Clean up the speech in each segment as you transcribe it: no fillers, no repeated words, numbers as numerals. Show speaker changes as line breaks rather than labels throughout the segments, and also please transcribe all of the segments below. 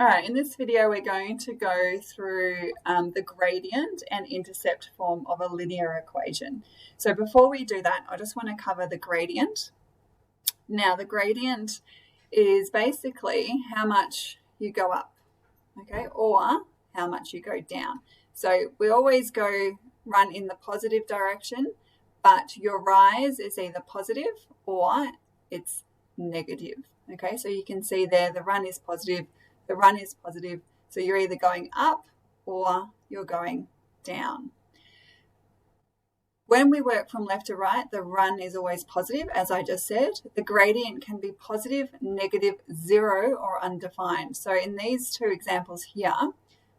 All right, in this video, we're going to go through the gradient and intercept form of a linear equation. So before we do that, I just want to cover the gradient. Now, the gradient is basically how much you go up, okay, or how much you go down. So we always run in the positive direction, but your rise is either positive or it's negative, okay? So you can see there the run is positive, the run is positive, so you're either going up or you're going down. When we work from left to right, the run is always positive, as I just said. The gradient can be positive, negative, zero, or undefined. So in these two examples here,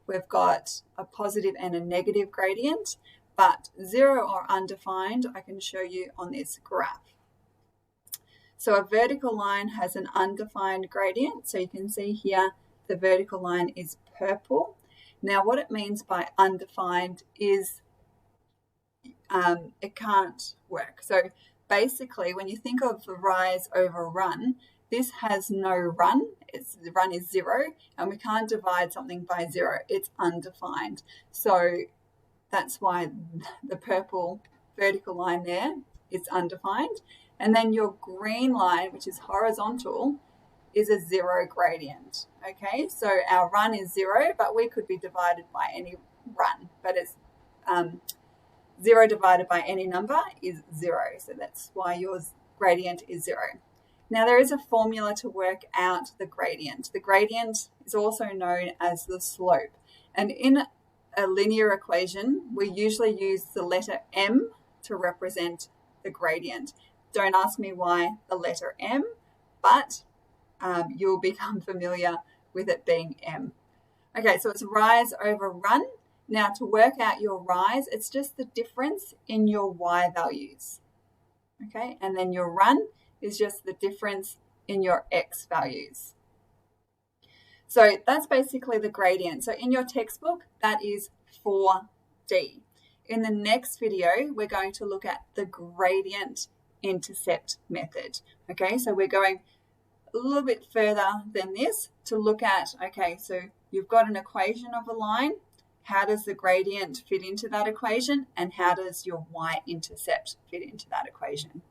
we've got a positive and a negative gradient, but zero or undefined, I can show you on this graph. So a vertical line has an undefined gradient. So you can see here, the vertical line is purple. Now, what it means by undefined is it can't work. So basically, when you think of the rise over run, this has no run. The run is zero, and we can't divide something by zero. It's undefined. So that's why the purple vertical line there is undefined. And then your green line, which is horizontal, is a zero gradient, okay? So our run is zero, but we could be divided by any run, but it's zero divided by any number is zero. So that's why your gradient is zero. Now there is a formula to work out the gradient. The gradient is also known as the slope. And in a linear equation, we usually use the letter m to represent the gradient. Don't ask me why the letter m, but you'll become familiar with it being m. Okay, so it's rise over run. Now to work out your rise, it's just the difference in your y values. Okay, and then your run is just the difference in your x values. So that's basically the gradient. So in your textbook, that is 4D. In the next video, we're going to look at the gradient intercept method. Okay, so we're going a little bit further than this to look at, okay, so you've got an equation of a line. How does the gradient fit into that equation? And how does your y-intercept fit into that equation?